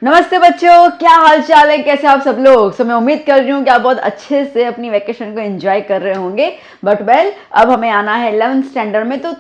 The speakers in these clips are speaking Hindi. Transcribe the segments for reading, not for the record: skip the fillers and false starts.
नमस्ते बच्चों, क्या हाल चाल है, कैसे आप सब लोग। मैं उम्मीद कर रही हूँ कि आप बहुत अच्छे से अपनी वैकेशन को एंजॉय कर रहे होंगे। बट अब हमें आना है 11th स्टैंडर्ड में, तो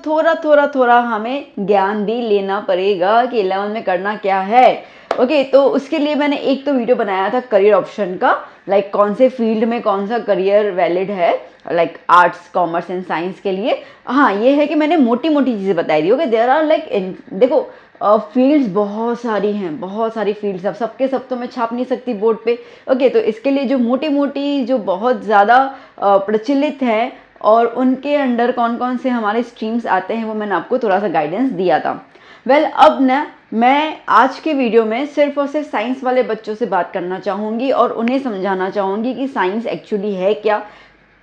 थोड़ा हमें ज्ञान भी लेना पड़ेगा कि 11th में करना क्या है। ओके, तो उसके लिए मैंने एक तो वीडियो बनाया था करियर ऑप्शन का, लाइक कौन से फील्ड में कौन सा करियर वैलिड है, like arts, commerce and science के लिए। हाँ, ये है कि मैंने मोटी चीज़ें बताई दी। ओके, देयर आर लाइक देखो फील्ड्स बहुत सारी हैं, बहुत सारी फील्ड्स। अब सबके सब तो मैं छाप नहीं सकती बोर्ड पे। ओके, तो इसके लिए जो मोटी जो बहुत ज़्यादा प्रचलित हैं और उनके अंडर कौन कौन से हमारे स्ट्रीम्स आते हैं, वो मैंने आपको थोड़ा सा गाइडेंस दिया था। अब ना मैं आज के वीडियो में सिर्फ और सिर्फ साइंस वाले बच्चों से बात करना चाहूँगी और उन्हें समझाना चाहूँगी कि साइंस एक्चुअली है क्या।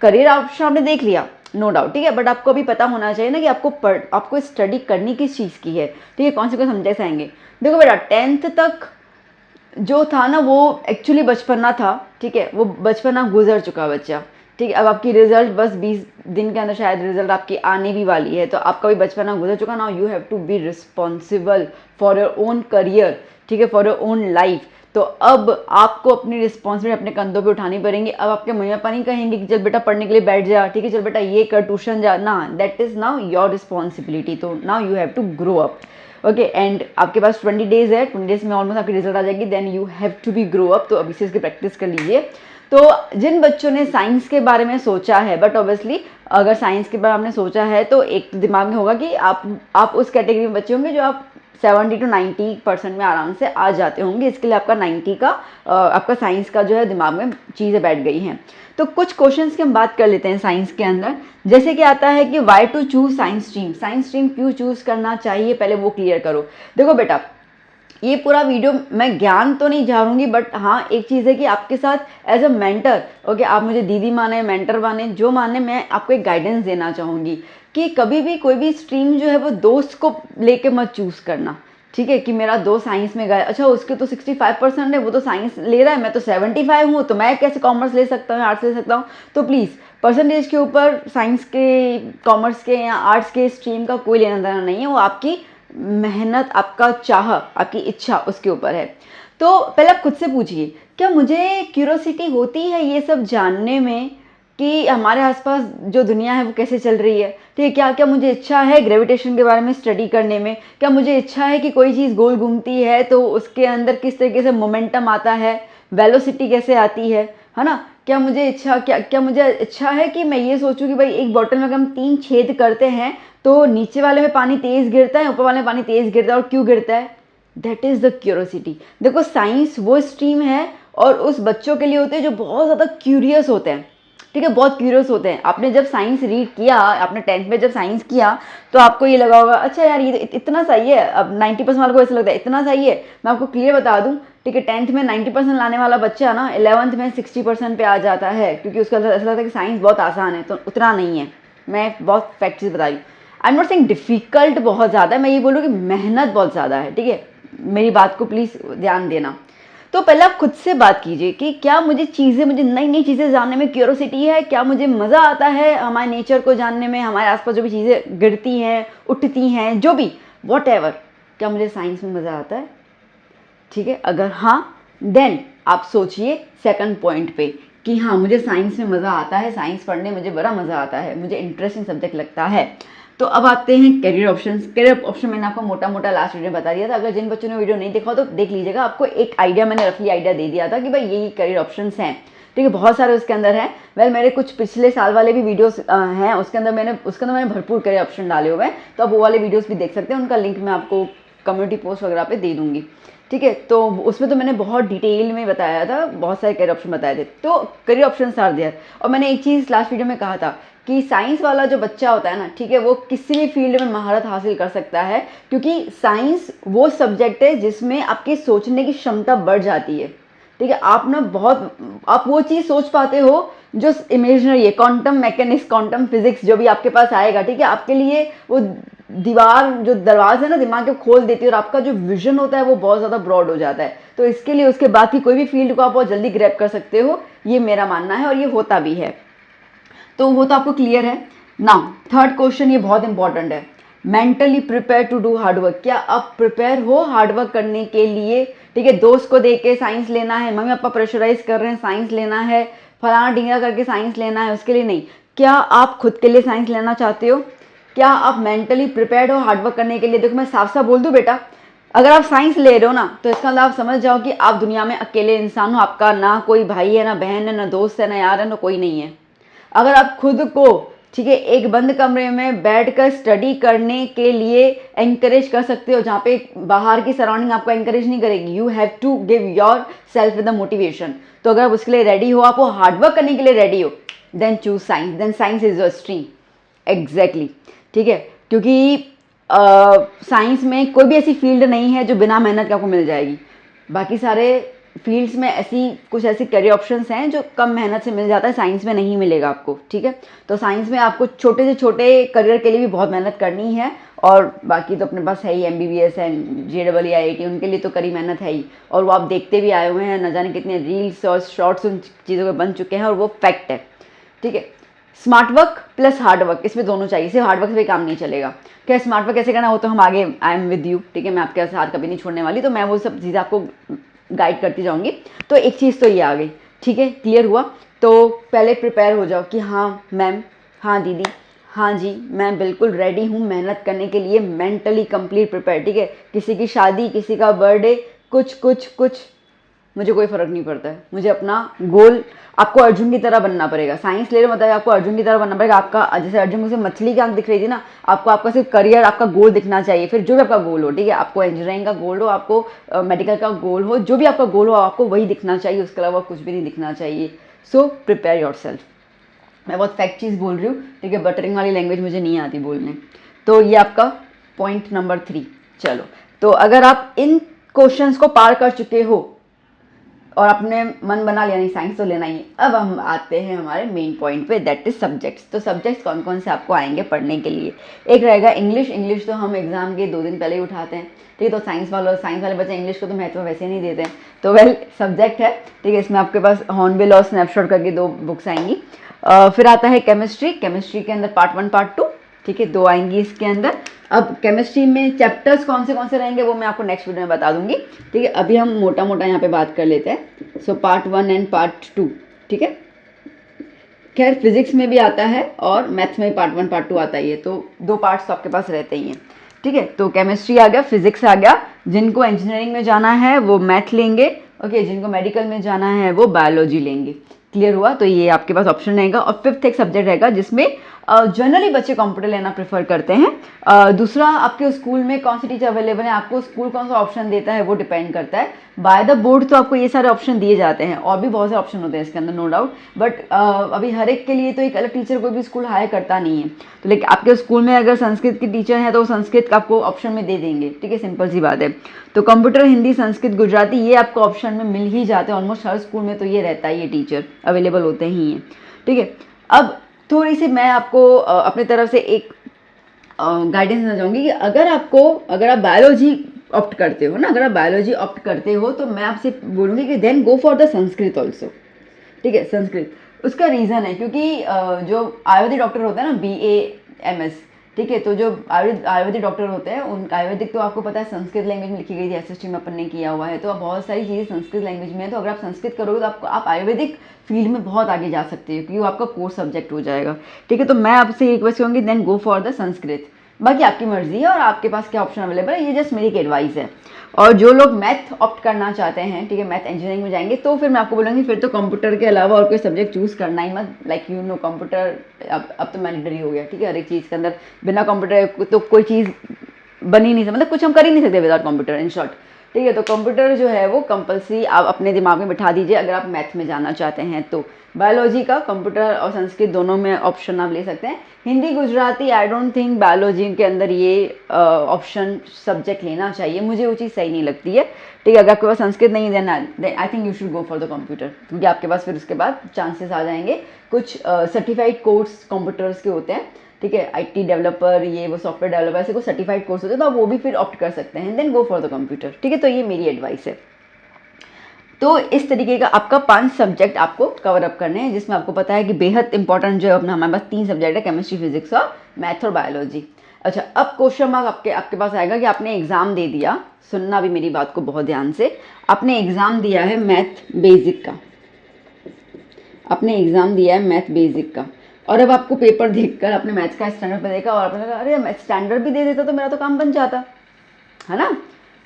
करियर ऑप्शन आपने देख लिया, नो डाउट, ठीक है, बट आपको अभी पता होना चाहिए ना कि आपको स्टडी करनी किस चीज़ की है। ठीक है, कौन से समझे आएंगे। देखो बेटा, 10th तक जो था ना वो एक्चुअली बचपना था। ठीक है, वो बचपना गुजर चुका बच्चा। ठीक है, अब आपकी रिजल्ट बस 20 दिन के अंदर शायद रिजल्ट आपकी आने भी वाली है, तो आपका भी बचपना गुजर चुका। Now you have to be responsible for your own career, ठीक है, फॉर योर ओन लाइफ। तो अब आपको अपनी रिस्पॉन्सिबिलिटी अपने कंधों पे उठानी पड़ेंगी। अब आपके मम्मी पापा नहीं कहेंगे कि चल बेटा पढ़ने के लिए बैठ जा, ठीक है, चल बेटा ये कर, ट्यूशन जा ना, that is now your responsibility. तो now you have to grow up. Okay, and आपके पास 20 डेज है, 20 डेज में ऑलमोस्ट आपकी रिजल्ट आ जाएगी, then you have to be grow up. तो अभी से इसकी प्रैक्टिस कर लीजिए। तो जिन बच्चों ने साइंस के बारे में सोचा है, बट ऑब्वियसली अगर साइंस के बारे में आपने सोचा है तो एक दिमाग में होगा कि आप उस कैटेगरी में बच्चे होंगे जो आप 70 to 90% में आराम से आ जाते होंगे। इसके लिए आपका 90 का आपका साइंस का जो है दिमाग में चीज़ें बैठ गई हैं। तो कुछ क्वेश्चंस की हम बात कर लेते हैं साइंस के अंदर। जैसे कि आता है कि why to choose science stream, science stream क्यों चूज करना चाहिए, पहले वो क्लियर करो। देखो बेटा, ये पूरा वीडियो मैं ज्ञान तो नहीं झाड़ूंगी, बट हाँ एक चीज़ है कि आपके साथ एज अ मेंटर, ओके, आप मुझे दीदी माने, मेंटर माने, जो माने, मैं आपको एक गाइडेंस देना चाहूँगी कि कभी भी कोई भी स्ट्रीम जो है वो दोस्त को लेके मत चूज़ करना। ठीक है, कि मेरा दोस्त साइंस में गया, अच्छा उसके तो 65% है, वो तो साइंस ले रहा है, मैं तो 75 हूँ, तो मैं कैसे कॉमर्स ले सकता हूँ, आर्ट्स ले सकता हूँ। तो प्लीज़ परसेंटेज के ऊपर साइंस के, कॉमर्स के या आर्ट्स के स्ट्रीम का कोई लेना देना नहीं है। वो आपकी मेहनत, आपका चाह, आपकी इच्छा उसके ऊपर है। तो पहले आप खुद से पूछिए, क्या मुझे क्यूरोसिटी होती है ये सब जानने में कि हमारे आसपास जो दुनिया है वो कैसे चल रही है। ठीक है, क्या मुझे इच्छा है ग्रेविटेशन के बारे में स्टडी करने में, क्या मुझे इच्छा है कि कोई चीज़ गोल घूमती है तो उसके अंदर किस तरीके से मोमेंटम आता है, वेलोसिटी कैसे आती है ना। क्या मुझे इच्छा है कि मैं ये सोचूं कि भाई एक बॉटल में अगर हम 3 छेद करते हैं तो नीचे वाले में पानी तेज गिरता है, ऊपर वाले में पानी तेज गिरता है, और क्यों गिरता है। That is the curiosity. देखो, साइंस वो स्ट्रीम है और उस बच्चों के लिए होते हैं जो बहुत ज़्यादा क्यूरियस होते हैं। ठीक है, बहुत क्यूरियस होते हैं। आपने जब साइंस रीड किया, आपने 10th में जब साइंस किया, तो आपको ये लगा होगा अच्छा यार ये तो इतना सही है। अब 90% वालों को ऐसा लगता है इतना सही है। मैं आपको क्लियर बता दूं, ठीक है, 10th में 90% लाने वाला बच्चा ना 11th में 60% पे आ जाता है, क्योंकि उसको ऐसा लगता है कि साइंस बहुत आसान है। तो उतना नहीं है, मैं बहुत फैक्ट चीज़ बता रही हूँ। I am not saying difficult बहुत ज़्यादा है, मैं ये बोलूँ कि मेहनत बहुत ज़्यादा है। ठीक है, मेरी बात को प्लीज़ ध्यान देना। तो पहले आप खुद से बात कीजिए कि क्या मुझे नई नई चीज़ें जानने में क्यूरोसिटी है, क्या मुझे मज़ा आता है हमारे नेचर को जानने में, हमारे आसपास जो भी चीज़ें गिरती हैं, उठती हैं, जो भी वॉट एवर, क्या मुझे साइंस में मज़ा आता है। ठीक है, अगर हाँ, देन आप सोचिए सेकंड पॉइंट पे कि हाँ मुझे साइंस में मज़ा आता है, साइंस पढ़ने मुझे बड़ा मज़ा आता है, मुझे इंटरेस्टिंग सब्जेक्ट लगता है। तो अब आते हैं करियर ऑप्शंस। करियर ऑप्शन मैंने आपको मोटा लास्ट वीडियो में बता दिया था। अगर जिन बच्चों ने वीडियो नहीं देखा तो देख लीजिएगा, आपको एक आइडिया, मैंने रफली आइडिया दे दिया था कि भाई यही करियर ऑप्शंस हैं। ठीक है, बहुत सारे उसके अंदर हैं। मेरे कुछ पिछले साल वाले भी वीडियोस हैं, उसके अंदर मैंने भरपूर करियर ऑप्शन डाले हुए हैं, तो आप वो वाले वीडियोस भी देख सकते हैं। उनका लिंक मैं आपको कम्युनिटी पोस्ट वगैरह पे दे दूंगी। ठीक है, तो उसमें तो मैंने बहुत डिटेल में बताया था, बहुत सारे करियर ऑप्शन बताए थे। तो करियर ऑप्शन आर देयर। और मैंने एक चीज़ लास्ट वीडियो में कहा था कि साइंस वाला जो बच्चा होता है ना, ठीक है, वो किसी भी फील्ड में महारत हासिल कर सकता है, क्योंकि साइंस वो सब्जेक्ट है जिसमें आपकी सोचने की क्षमता बढ़ जाती है। ठीक है, आप वो चीज़ सोच पाते हो जो इमेजिनरी है, क्वांटम मैकेनिक्स, क्वांटम फिजिक्स जो भी आपके पास आएगा। ठीक है, आपके लिए वो दीवार, जो दरवाज़ा है ना दिमाग के, खोल देती है, और आपका जो विजन होता है वो बहुत ज़्यादा ब्रॉड हो जाता है। तो इसके लिए उसके बाद की कोई भी फील्ड को आप बहुत जल्दी ग्रैब कर सकते हो, ये मेरा मानना है, और ये होता भी है। तो वो तो आपको क्लियर है। नाउ थर्ड क्वेश्चन, ये बहुत इंपॉर्टेंट है mentally prepare to do hard work, क्या आप प्रिपेयर हो हार्डवर्क करने के लिए? ठीक है, दोस्त को देख के साइंस लेना है, मम्मी पापा प्रेशराइज कर रहे हैं साइंस लेना है, फलाना ढींगा करके साइंस लेना है, उसके लिए नहीं। क्या आप खुद के लिए साइंस लेना चाहते हो? क्या आप मेंटली प्रिपेयर्ड हो हार्डवर्क करने के लिए? देखो मैं साफ साफ बोल दूं बेटा, अगर आप साइंस ले रहे हो ना तो इसका मतलब आप समझ जाओ कि आप दुनिया में अकेले इंसान हो, आपका ना कोई भाई है, ना बहन है, ना दोस्त है, ना यार है, ना कोई नहीं है। अगर आप खुद को, ठीक है, एक बंद कमरे में बैठकर स्टडी करने के लिए एंकरेज कर सकते हो, जहाँ पे बाहर की सराउंडिंग आपको एंकरेज नहीं करेगी, you have to give yourself with the motivation. तो अगर आप उसके लिए रेडी हो, आप वो हार्डवर्क करने के लिए रेडी हो, then choose science, then science is your stream. Exactly, ठीक है, क्योंकि साइंस में कोई भी ऐसी फील्ड नहीं है जो बिना मेहनत के आपको मिल जाएगी। बाकी सारे फील्ड्स में ऐसी कुछ ऐसी करियर ऑप्शंस हैं जो कम मेहनत से मिल जाता है, साइंस में नहीं मिलेगा आपको। ठीक है, तो साइंस में आपको छोटे से छोटे करियर के लिए भी बहुत मेहनत करनी है, और बाकी तो अपने पास है ही, MBBS है, JEE IIT, उनके लिए तो कड़ी मेहनत है ही, और वो आप देखते भी आए हुए हैं, न जाने कितने रील्स और शॉर्ट्स उन चीज़ों के बन चुके हैं, और वो फैक्ट है। ठीक है, smart work plus hard work, इसमें दोनों चाहिए, सिर्फ हार्ड वर्क से भी काम नहीं चलेगा। क्या स्मार्ट वर्क कैसे करना हो तो हम आगे, आई एम विद यू, ठीक है, मैं आपके साथ कभी नहीं छोड़ने वाली, तो मैं वो सब चीज़ें आपको गाइड करती जाऊंगी। तो एक चीज़ तो ये आ गई, ठीक है, क्लियर हुआ। तो पहले प्रिपेयर हो जाओ कि हाँ मैम, हाँ दीदी, हाँ जी, मैं बिल्कुल रेडी हूँ मेहनत करने के लिए, मेंटली कंप्लीट प्रिपेयर। ठीक है, किसी की शादी, किसी का बर्थडे, कुछ कुछ कुछ मुझे कोई फ़र्क नहीं पड़ता है, मुझे अपना गोल, आपको अर्जुन की तरह बनना पड़ेगा। साइंस ले रहे मतलब आपको अर्जुन की तरह बनना पड़ेगा। आपका जैसे अर्जुन को से मछली की आंख दिख रही थी ना, आपको आपका सिर्फ करियर, आपका गोल दिखना चाहिए। फिर जो भी आपका गोल हो, ठीक है, आपको इंजीनियरिंग का गोल हो, आपको मेडिकल का गोल हो, जो भी आपका गोल हो आपको वही दिखना चाहिए, उसके अलावा कुछ भी नहीं दिखना चाहिए। So prepare your self. मैं बहुत फैक्ट चीज़ बोल रही हूँ, ठीक है, बटरिंग वाली लैंग्वेज मुझे नहीं आती बोलने। तो ये आपका पॉइंट नंबर 3। चलो, तो अगर आप इन क्वेश्चंस को पार कर चुके हो और अपने मन बना लिया नहीं साइंस तो लेना ही है, अब हम आते हैं हमारे मेन पॉइंट पे, दैट इज सब्जेक्ट्स। तो सब्जेक्ट्स कौन कौन से आपको आएंगे पढ़ने के लिए? एक रहेगा इंग्लिश। इंग्लिश तो हम एग्जाम के 2 दिन पहले ही उठाते हैं, ठीक है, तो साइंस वाले बच्चे इंग्लिश को तो महत्व वैसे नहीं देते हैं, तो वेल सब्जेक्ट है, ठीक है। इसमें आपके पास हॉर्नबिल और स्नैपशॉट करके 2 बुक्स आएंगी। फिर आता है केमिस्ट्री। केमिस्ट्री के अंदर पार्ट 1 पार्ट 2, ठीक है, 2 आएंगी इसके अंदर। अब केमिस्ट्री में चैप्टर्स कौन से रहेंगे वो मैं आपको नेक्स्ट वीडियो में बता दूंगी, ठीक है। अभी हम मोटा मोटा यहाँ पे बात कर लेते हैं। सो पार्ट 1 एंड पार्ट 2, ठीक है। खैर फिजिक्स में भी आता है और मैथ्स में भी पार्ट 1 पार्ट 2 आता ही है, तो 2 पार्ट्स तो आपके पास रहते ही हैं, ठीक है। तो केमिस्ट्री आ गया, फिजिक्स आ गया, जिनको इंजीनियरिंग में जाना है वो मैथ लेंगे, ओके, जिनको मेडिकल में जाना है वो बायोलॉजी लेंगे। क्लियर हुआ? तो ये आपके पास ऑप्शन रहेगा। और 5th एक सब्जेक्ट रहेगा जिसमें जनरली बच्चे कंप्यूटर लेना प्रेफर करते हैं। दूसरा, आपके स्कूल में कौन सी टीचर अवेलेबल है, आपको स्कूल कौन सा ऑप्शन देता है वो डिपेंड करता है। बाय द बोर्ड तो आपको ये सारे ऑप्शन दिए जाते हैं, और भी बहुत से ऑप्शन होते हैं इसके अंदर, नो डाउट, बट अभी हर एक के लिए तो एक अलग टीचर कोई भी स्कूल हायर करता नहीं है। तो लेकिन आपके स्कूल में अगर संस्कृत की टीचर है तो संस्कृत का आपको ऑप्शन में दे देंगे, ठीक है, सिंपल सी बात है। तो कंप्यूटर, हिंदी, संस्कृत, गुजराती, ये आपको ऑप्शन में मिल ही जाते हैं, ऑलमोस्ट हर स्कूल में तो ये रहता है, ये टीचर अवेलेबल होते ही हैं, ठीक है। अब थोड़ी सी मैं आपको अपनी तरफ से एक गाइडेंस देना चाहूँगी कि अगर आप बायोलॉजी ऑप्ट करते हो ना, अगर आप बायोलॉजी ऑप्ट करते हो तो मैं आपसे बोलूँगी कि then go for the Sanskrit also, ठीक है, संस्कृत। उसका रीज़न है क्योंकि जो आयुर्वेदिक डॉक्टर होता है ना, BAMS, ठीक है, तो जो आयुर्वेदिक डॉक्टर होते हैं उन आयुर्वेदिक तो आपको पता है संस्कृत लैंग्वेज में लिखी गई थी, SST में अपन ने किया हुआ है, तो अब बहुत सारी चीज़ें संस्कृत लैंग्वेज में है। तो अगर आप संस्कृत करोगे तो आप आयुर्वेदिक फील्ड में बहुत आगे जा सकते हो, क्योंकि वो आपका कोर्स सब्जेक्ट हो जाएगा, ठीक है। तो मैं आपसे ये रिक्वेस्ट करूँगी, then go for the Sanskrit. बाकी आपकी मर्जी है और आपके पास क्या ऑप्शन अवेलेबल है, ये जस्ट मेरी एक एडवाइस है। और जो लोग मैथ ऑप्ट करना चाहते हैं, ठीक है, मैथ इंजीनियरिंग में जाएंगे, तो फिर मैं आपको बोलूँगी फिर तो कंप्यूटर के अलावा और कोई सब्जेक्ट चूज़ करना ही मत। लाइक यू नो कंप्यूटर अब तो मैंडेटरी हो गया, ठीक है, हर एक चीज़ के अंदर बिना कंप्यूटर तो कोई चीज़ बन ही नहीं सकती, मतलब कुछ हम कर ही नहीं सकते विदाउट कंप्यूटर, इन शॉर्ट, ठीक है। तो कंप्यूटर जो है वो कंपलसरी आप अपने दिमाग में बिठा दीजिए अगर आप मैथ में जाना चाहते हैं तो। बायोलॉजी का कंप्यूटर और संस्कृत दोनों में ऑप्शन आप ले सकते हैं। Hindi, Gujarati, I don't think biology के अंदर ये ऑप्शन सब्जेक्ट लेना चाहिए, मुझे वो चीज़ सही नहीं लगती है, ठीक है। अगर आपके पास संस्कृत नहीं देना, I think you should go for the computer, क्योंकि आपके पास फिर उसके बाद चांसेस आ जाएंगे। कुछ सर्टिफाइड कोर्स कंप्यूटर्स के होते हैं, ठीक है, IT डेवलपर, ये वो सॉफ्टवेयर डेवलपर, ऐसे कुछ सर्टिफाइड कोर्स होते हैं, तो आप वो भी फिर ऑप्ट कर सकते हैं, then go for the computer, ठीक है। तो ये मेरी एडवाइस है। तो इस तरीके का आपका 5 सब्जेक्ट आपको कवर अप करने हैं, जिसमें आपको पता है कि बेहद इंपॉर्टेंट जो है अपना हमारे पास 3 सब्जेक्ट है, केमिस्ट्री, फिजिक्स और मैथ और बायोलॉजी। अच्छा, अब क्वेश्चन मार्क आपके आपके पास आएगा कि आपने एग्ज़ाम दे दिया, सुनना भी मेरी बात को बहुत ध्यान से, आपने एग्ज़ाम दिया है मैथ बेसिक का, आपने एग्ज़ाम दिया है मैथ बेसिक का, और अब आपको पेपर देखकर आपने मैथ्स का स्टैंडर्ड पर देखा और आपने कहा अरे मैथ स्टैंडर्ड भी दे देता तो मेरा तो काम बन जाता, है ना।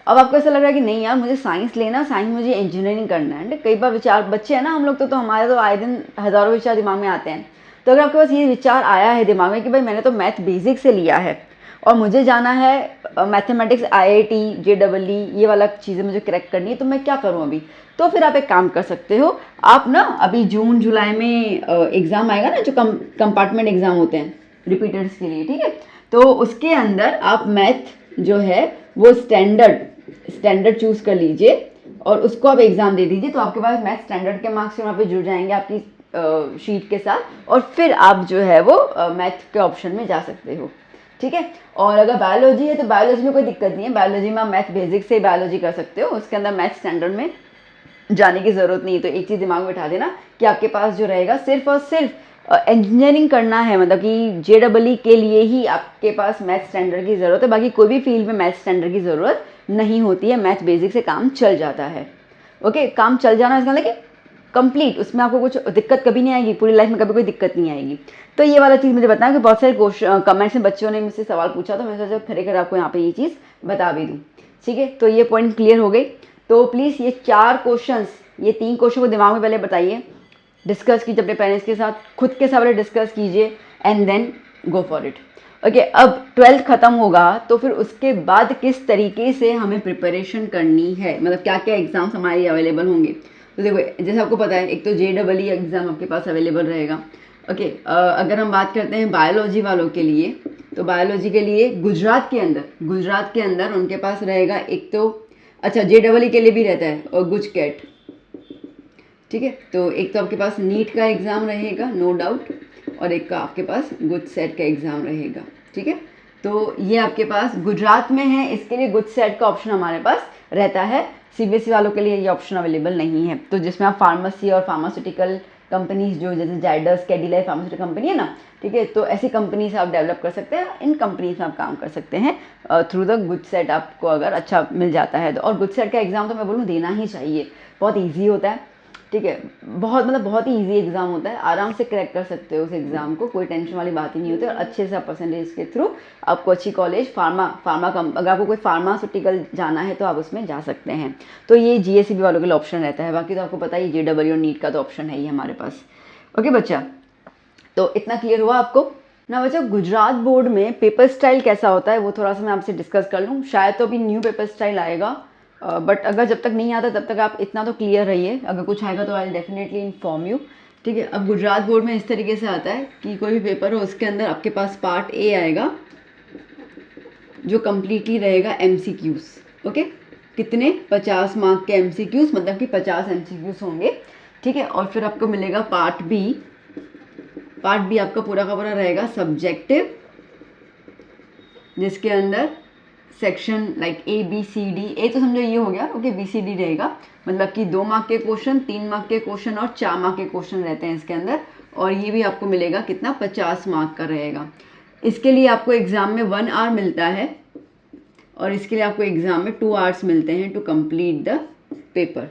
अब आपको ऐसा लग रहा है कि नहीं यार मुझे साइंस लेना, साइंस मुझे इंजीनियरिंग करना है। कई बार विचार, बच्चे हैं ना हम लोग, तो हमारे तो आए दिन हज़ारों विचार दिमाग में आते हैं। तो अगर आपके पास ये विचार आया है दिमाग में कि भाई मैंने तो मैथ बेसिक से लिया है और मुझे जाना है मैथमेटिक्स IIT JEE, ये वाला चीज़ें मुझे क्रैक करनी है, तो मैं क्या करूँ अभी, तो फिर आप एक काम कर सकते हो। आप ना अभी जून जुलाई में एग्ज़ाम आएगा ना, जो कंपार्टमेंट एग्ज़ाम होते हैं रिपीटर्स के लिए, ठीक है, तो उसके अंदर आप मैथ जो है वो स्टैंडर्ड चूज़ कर लीजिए और उसको आप एग्ज़ाम दे दीजिए। तो आपके पास मैथ स्टैंडर्ड के मार्क्स वहाँ पे जुड़ जाएंगे आपकी शीट के साथ, और फिर आप जो है वो मैथ के ऑप्शन में जा सकते हो, ठीक है। और अगर बायोलॉजी है तो बायोलॉजी में कोई दिक्कत नहीं है, बायोलॉजी में आप मैथ बेसिक से बायोलॉजी कर सकते हो, उसके अंदर मैथ स्टैंडर्ड में जाने की ज़रूरत नहीं है। तो एक चीज़ दिमाग में बिठा देना कि आपके पास जो रहेगा सिर्फ और सिर्फ इंजीनियरिंग करना है, मतलब कि JEE के लिए ही आपके पास मैथ स्टैंडर्ड की ज़रूरत है, बाकी कोई भी फील्ड में मैथ स्टैंडर्ड की ज़रूरत नहीं होती है, मैथ बेसिक से काम चल जाता है। ओके, काम चल जाना इसका मतलब कि कंप्लीट, उसमें आपको कुछ दिक्कत कभी नहीं आएगी, पूरी लाइफ में कभी कोई दिक्कत नहीं आएगी। तो ये वाला चीज़ मुझे बताया कि बहुत सारे क्वेश्चन कमेंट्स में बच्चों ने मुझसे सवाल पूछा, तो मैं सोचा खरेखर आपको यहाँ पे ये चीज़ बता भी दूँ, ठीक है। तो ये पॉइंट क्लियर हो गई। तो प्लीज़ ये 4 क्वेश्चंस, ये 3 क्वेश्चन को दिमाग में पहले बताइए, डिस्कस कीजिए अपने पेरेंट्स के साथ, खुद के साथ डिस्कस कीजिए and then go for it. Okay, अब 12th ख़त्म होगा तो फिर उसके बाद किस तरीके से हमें प्रिपरेशन करनी है, मतलब क्या क्या एग्ज़ाम्स हमारे अवेलेबल होंगे। तो देखो जैसे आपको पता है एक तो JEE एग्ज़ाम आपके पास अवेलेबल रहेगा। ओके, अगर हम बात करते हैं बायोलॉजी वालों के लिए, तो बायोलॉजी के लिए गुजरात के अंदर उनके पास रहेगा एक तो, अच्छा JEE के लिए भी रहता है और गुज कैट, ठीक है। तो एक तो आपके पास नीट का एग्ज़ाम रहेगा नो डाउट, और एक का आपके पास गुज सेट का एग्ज़ाम रहेगा, ठीक है। तो ये आपके पास गुजरात में है, इसके लिए गुज सेट का ऑप्शन हमारे पास रहता है। CBSE वालों के लिए ये ऑप्शन अवेलेबल नहीं है, तो जिसमें आप फार्मेसी और फार्मास्यूटिकल कंपनीज जो जैसे जाइडस कैडिला फार्मास्यूटिकल कंपनी है ना, ठीक है, तो ऐसी कंपनी से आप डेवलप कर सकते हैं, इन कंपनीज में आप काम कर सकते हैं थ्रू द गुड सेट, आपको अगर अच्छा मिल जाता है तो। और गुड सेट का एग्ज़ाम तो मैं बोलूँ देना ही चाहिए, बहुत ईजी होता है, ठीक है, बहुत ही ईजी एग्ज़ाम होता है, आराम से क्रैक कर सकते हो उस एग्ज़ाम को, कोई टेंशन वाली बात ही नहीं होती। और अच्छे से परसेंटेज के थ्रू आपको अच्छी कॉलेज अगर आपको कोई फार्मास्यूटिकल जाना है तो आप उसमें जा सकते हैं। तो ये GSEB वालों के लिए ऑप्शन रहता है, बाकी तो आपको पता ही JEE और नीट का तो ऑप्शन है ही हमारे पास। ओके बच्चा, तो इतना क्लियर हुआ आपको ना बच्चा। गुजरात बोर्ड में पेपर स्टाइल कैसा होता है वो थोड़ा सा मैं आपसे डिस्कस कर लूँ, शायद तो अभी न्यू पेपर स्टाइल आएगा, बट अगर जब तक नहीं आता तब तक आप इतना तो क्लियर रहिए, अगर कुछ आएगा तो आई डेफिनेटली इन्फॉर्म यू, ठीक है। अब गुजरात बोर्ड में इस तरीके से आता है कि कोई भी पेपर हो उसके अंदर आपके पास पार्ट A आएगा जो कम्प्लीटली रहेगा MCQs, ओके, कितने 50 मार्क के MCQs, मतलब कि 50 MCQs होंगे, ठीक है। और फिर आपको मिलेगा पार्ट बी आपका पूरा का पूरा रहेगा सब्जेक्टिव, जिसके अंदर सेक्शन लाइक ABCD, ए तो समझो ये हो गया, ओके, BCD रहेगा, मतलब कि 2 मार्क के क्वेश्चन, 3 मार्क के क्वेश्चन और 4 मार्क के क्वेश्चन रहते हैं इसके अंदर। और ये भी आपको मिलेगा कितना 50 मार्क का रहेगा। इसके लिए आपको एग्ज़ाम में 1 आवर मिलता है और इसके लिए आपको एग्ज़ाम में 2 आवर्स मिलते हैं टू कंप्लीट द पेपर।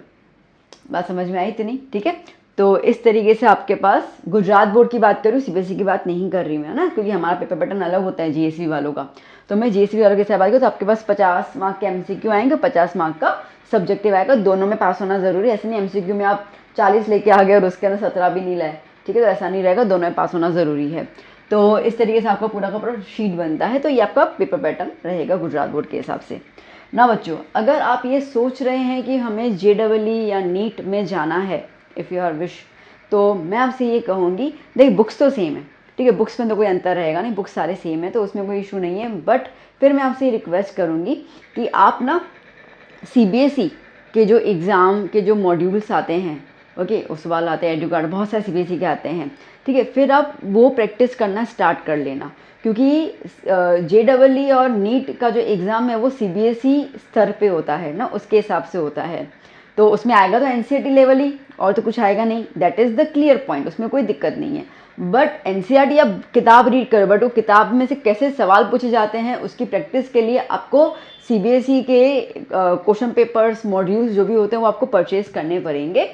बात समझ में आई इतनी, ठीक है। तो इस तरीके से आपके पास गुजरात बोर्ड की बात करूँ, CBSE की बात नहीं कर रही मैं ना, क्योंकि हमारा पेपर पैटर्न अलग होता है GSE वालों का। तो मैं GSE वालों के साथ बात करूँ तो आपके पास 50 मार्क के MCQ आएंगे, 50 मार्क का सब्जेक्टिव आएगा, दोनों में पास होना ज़रूरी है। ऐसे नहीं MCQ में आप 40 लेके आ गए और उसके अंदर 17 भी नहीं लाए, ठीक है, तो ऐसा नहीं रहेगा, दोनों में पास होना ज़रूरी है। तो इस तरीके से आपका पूरा का पूरा शीट बनता है। तो ये आपका पेपर पैटर्न रहेगा गुजरात बोर्ड के हिसाब से ना बच्चों। अगर आप ये सोच रहे हैं कि हमें JEE या नीट में जाना है, इफ़ यू आर विश, तो मैं आपसे ये कहूँगी, देख बुक्स तो सेम है, ठीक है, बुक्स में तो कोई अंतर रहेगा नहीं, बुक्स सारे सेम है, तो उसमें कोई इशू नहीं है। बट फिर मैं आपसे रिक्वेस्ट करूँगी कि आप ना CBSE के जो एग्ज़ाम के जो मॉड्यूल्स आते हैं, ओके, उस वाला आते हैं, एडुकार्ड, बहुत सारे CBSE के आते हैं, ठीक है, फिर आप वो प्रैक्टिस करना स्टार्ट कर लेना, क्योंकि JEE और नीट का जो एग्ज़ाम है वो CBSE स्तर पे होता है ना, उसके हिसाब से होता है। तो उसमें आएगा तो NCERT लेवल ही, और तो कुछ आएगा नहीं, that is the clear point, उसमें कोई दिक्कत नहीं है। बट एनसीईआरटी आप किताब रीड करो, बट वो किताब में से कैसे सवाल पूछे जाते हैं उसकी प्रैक्टिस के लिए आपको सीबीएसई के क्वेश्चन पेपर्स, मॉड्यूल्स जो भी होते हैं वो आपको परचेज करने पड़ेंगे,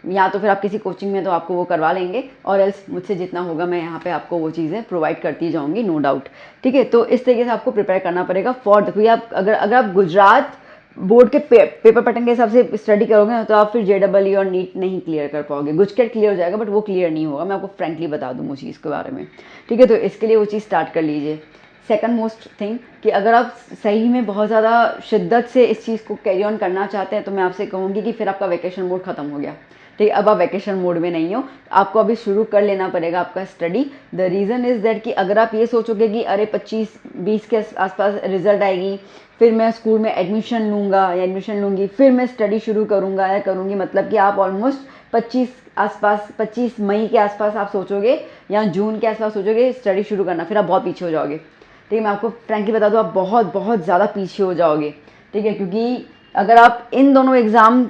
या तो फिर आप किसी कोचिंग में तो आपको वो करवा लेंगे, और एल्स मुझसे जितना होगा मैं यहाँ पे आपको वो चीज़ें प्रोवाइड करती जाऊँगी, नो डाउट। ठीक है, तो इस तरीके से आपको प्रिपेयर करना पड़ेगा फॉर क्योंकि आप अगर आप गुजरात बोर्ड के पेपर पैटर्न के हिसाब से स्टडी करोगे ना तो आप फिर जेडबलई और नीट नहीं क्लियर कर पाओगे। गुजकेट क्लियर हो जाएगा बट वो क्लियर नहीं होगा, मैं आपको फ्रेंकली बता दूँ उस चीज़ के बारे में। ठीक है, तो इसके लिए वो चीज़ स्टार्ट कर लीजिए। सेकंड मोस्ट थिंग कि अगर आप सही में बहुत ज़्यादा शिद्दत से इस चीज़ को कैरी ऑन करना चाहते हैं तो मैं आपसे कहूँगी कि फिर आपका वैकेशन मोड ख़त्म हो गया। ठीक, अब आप वैकेशन मोड में नहीं हो, आपको अभी शुरू कर लेना पड़ेगा आपका study. The reason is that कि अगर आप ये सोचोगे कि अरे 25-20 के आसपास रिजल्ट आएगी, फिर मैं स्कूल में एडमिशन लूँगा या एडमिशन लूँगी, फिर मैं स्टडी शुरू करूँगा या करूँगी, मतलब कि आप ऑलमोस्ट 25 मई के आसपास आप सोचोगे या जून के आसपास सोचोगे स्टडी शुरू करना, फिर आप बहुत पीछे हो जाओगे। ठीक है, मैं आपको फ्रैंकली बता दूँ, आप बहुत बहुत ज़्यादा पीछे हो जाओगे। ठीक है, क्योंकि अगर आप इन दोनों एग्ज़ाम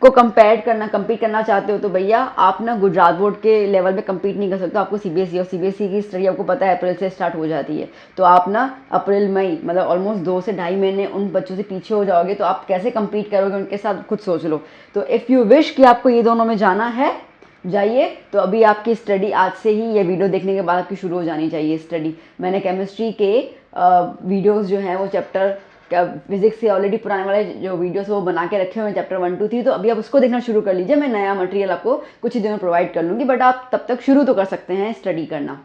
को कंपीट करना चाहते हो तो भैया आप ना गुजरात बोर्ड के लेवल पे कम्पीट नहीं कर सकते। आपको सीबीएसई, और सीबीएसई की स्टडी आपको पता है अप्रैल से स्टार्ट हो जाती है, तो आप ना अप्रैल मई मतलब ऑलमोस्ट 2 से ढाई महीने उन बच्चों से पीछे हो जाओगे, तो आप कैसे कम्पीट करोगे उनके साथ, खुद सोच लो। तो इफ़ यू विश कि आपको ये दोनों में जाना है जाइए, तो अभी आपकी स्टडी आज से ही ये वीडियो देखने के बाद आपकी शुरू हो जानी चाहिए स्टडी। मैंने केमिस्ट्री के वीडियोस जो हैं वो चैप्टर फिजिक्स से ऑलरेडी पुराने वाले जो वीडियोस वो बना के रखे हुए हैं, चैप्टर 1, 2, 3, तो अभी आप उसको देखना शुरू कर लीजिए। मैं नया मटेरियल आपको कुछ ही दिनों में प्रोवाइड कर लूँगी, बट आप तब तक शुरू तो कर सकते हैं स्टडी करना।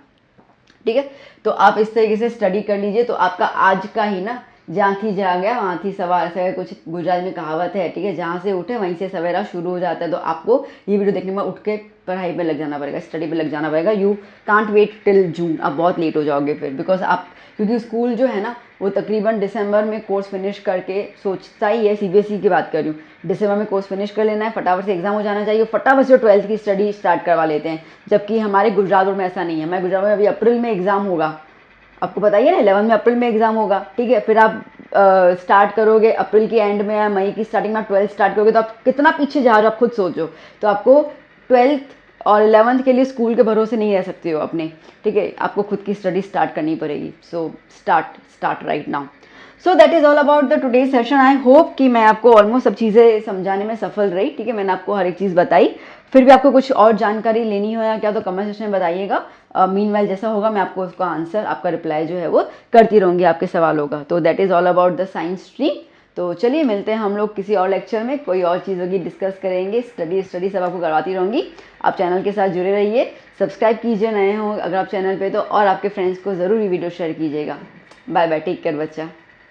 ठीक है, तो आप इस तरीके से स्टडी कर लीजिए, तो आपका आज का ही ना जहाँ थी जा गया वहाँ थी सवार, ऐसा कुछ गुजरात में कहावत है। ठीक है, जहाँ से उठे वहीं से सवेरा शुरू हो जाता है। तो आपको ये वीडियो देखने में उठ के पढ़ाई पे लग जाना पड़ेगा, स्टडी पे लग जाना पड़ेगा। You can't wait till June, आप बहुत लेट हो जाओगे फिर, बिकॉज आप क्योंकि स्कूल जो है ना वो तकरीबन दिसंबर में कोर्स फिनिश करके सोचता ही है, सीबीएसई की बात कर रही हूँ, दिसंबर में कोर्स फिनिश कर लेना है, फटाफट से एग्जाम हो जाना चाहिए, फटाफट से 12th की स्टडी स्टार्ट करवा लेते हैं। जबकि हमारे गुजरात बोर्ड में ऐसा नहीं है। मैं गुजरात में अभी अप्रैल में एग्जाम होगा, आपको पता ही है ना, 11 में अप्रैल में एग्जाम होगा। ठीक है, फिर आप स्टार्ट करोगे अप्रैल के एंड में या मई की स्टार्टिंग में आप 12th स्टार्ट करोगे, तो आप कितना पीछे जा रहे हो आप खुद सोचो। तो आपको 12th और 11th के लिए स्कूल के भरोसे नहीं रह सकते हो अपने। ठीक है, आपको खुद की स्टडी स्टार्ट करनी पड़ेगी। So start right now. So that is all about the today session. I hope कि मैं आपको ऑलमोस्ट सब चीज़ें समझाने में सफल रही। ठीक है, मैंने आपको हर एक चीज़ बताई। फिर भी आपको कुछ और जानकारी लेनी हो या क्या तो कमेंट सेक्शन में बताइएगा। मीनवाइल जैसा होगा मैं आपको उसका आंसर, आपका रिप्लाई जो है वो करती रहूँगी आपके सवालों का। तो that is all about the science stream. तो चलिए मिलते हैं हम लोग किसी और लेक्चर में, कोई और चीज़ होगी डिस्कस करेंगे। स्टडी सब आपको करवाती रहूँगी। आप चैनल के साथ जुड़े रहिए, सब्सक्राइब कीजिए नए हो अगर आप चैनल पे तो, और आपके फ्रेंड्स को ज़रूर ये वीडियो शेयर कीजिएगा। बाय बाय, टेक केयर बच्चा।